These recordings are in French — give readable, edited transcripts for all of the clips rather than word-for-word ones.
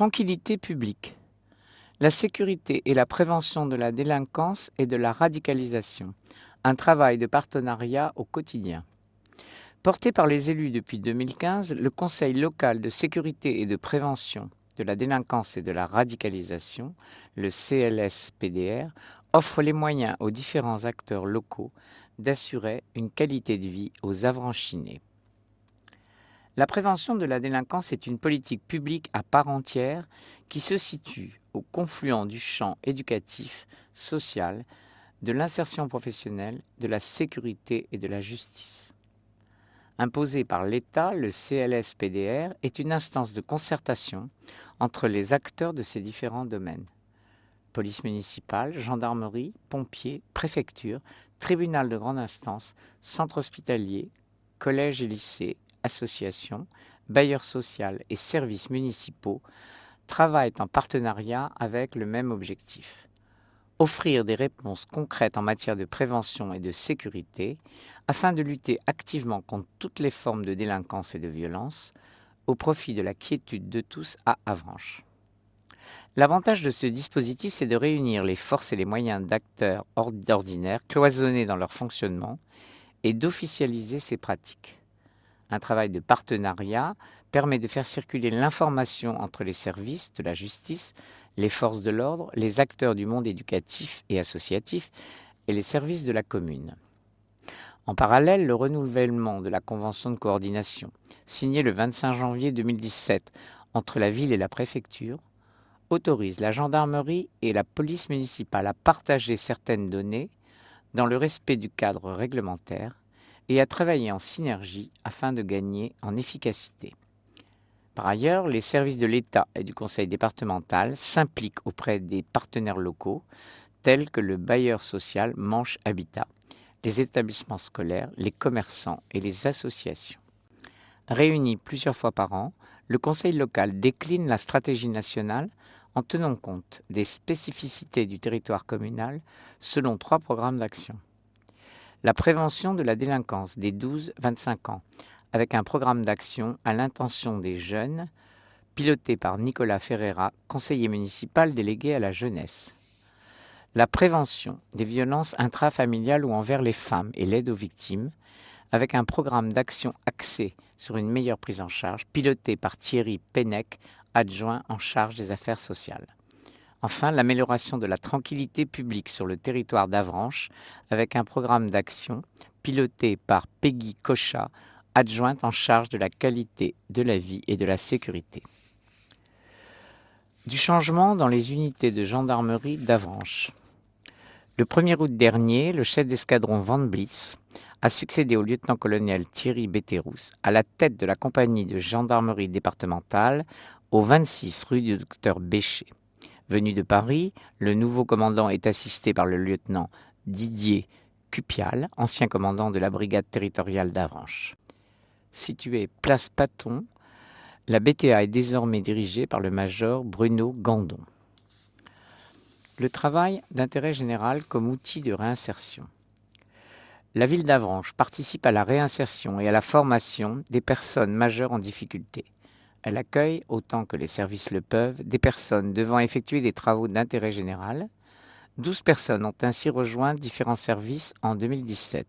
tranquillité publique. La sécurité et la prévention de la délinquance et de la radicalisation. Un travail de partenariat au quotidien. Porté par les élus depuis 2015, le Conseil local de sécurité et de prévention de la délinquance et de la radicalisation, le CLSPDR, offre les moyens aux différents acteurs locaux d'assurer une qualité de vie aux Avranchinais. La prévention de la délinquance est une politique publique à part entière qui se situe au confluent du champ éducatif, social, de l'insertion professionnelle, de la sécurité et de la justice. Imposé par l'État, le CLSPDR est une instance de concertation entre les acteurs de ces différents domaines. Police municipale, gendarmerie, pompiers, préfecture, tribunal de grande instance, centre hospitalier, collèges et lycées, associations, bailleurs sociaux et services municipaux travaillent en partenariat avec le même objectif. Offrir des réponses concrètes en matière de prévention et de sécurité afin de lutter activement contre toutes les formes de délinquance et de violence au profit de la quiétude de tous à Avranches. L'avantage de ce dispositif, c'est de réunir les forces et les moyens d'acteurs ordinaires cloisonnés dans leur fonctionnement et d'officialiser ces pratiques. Un travail de partenariat permet de faire circuler l'information entre les services de la justice, les forces de l'ordre, les acteurs du monde éducatif et associatif et les services de la commune. En parallèle, le renouvellement de la convention de coordination, signée le 25 janvier 2017 entre la ville et la préfecture, autorise la gendarmerie et la police municipale à partager certaines données dans le respect du cadre réglementaire et à travailler en synergie afin de gagner en efficacité. Par ailleurs, les services de l'État et du Conseil départemental s'impliquent auprès des partenaires locaux, tels que le bailleur social Manche Habitat, les établissements scolaires, les commerçants et les associations. Réunis plusieurs fois par an, le Conseil local décline la stratégie nationale en tenant compte des spécificités du territoire communal selon 3 programmes d'action. La prévention de la délinquance des 12-25 ans, avec un programme d'action à l'intention des jeunes, piloté par Nicolas Ferreira, conseiller municipal délégué à la jeunesse. La prévention des violences intrafamiliales ou envers les femmes et l'aide aux victimes, avec un programme d'action axé sur une meilleure prise en charge, piloté par Thierry Pennec, adjoint en charge des affaires sociales. Enfin, l'amélioration de la tranquillité publique sur le territoire d'Avranches avec un programme d'action piloté par Peggy Cochat, adjointe en charge de la qualité de la vie et de la sécurité. Du changement dans les unités de gendarmerie d'Avranches. Le 1er août dernier, le chef d'escadron Van Blitz a succédé au lieutenant-colonel Thierry Béthérousse à la tête de la compagnie de gendarmerie départementale au 26 rue du Docteur Bécher. Venu de Paris, le nouveau commandant est assisté par le lieutenant Didier Cupial, ancien commandant de la brigade territoriale d'Avranches. Située place Paton, la BTA est désormais dirigée par le major Bruno Gandon. Le travail d'intérêt général comme outil de réinsertion. La ville d'Avranches participe à la réinsertion et à la formation des personnes majeures en difficulté. Elle accueille, autant que les services le peuvent, des personnes devant effectuer des travaux d'intérêt général. 12 personnes ont ainsi rejoint différents services en 2017.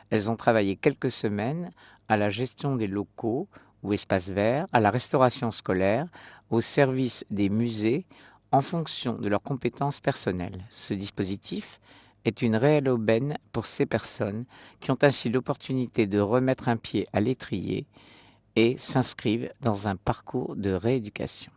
Elles ont travaillé quelques semaines à la gestion des locaux ou espaces verts, à la restauration scolaire, au service des musées, en fonction de leurs compétences personnelles. Ce dispositif est une réelle aubaine pour ces personnes qui ont ainsi l'opportunité de remettre un pied à l'étrier et s'inscrivent dans un parcours de rééducation.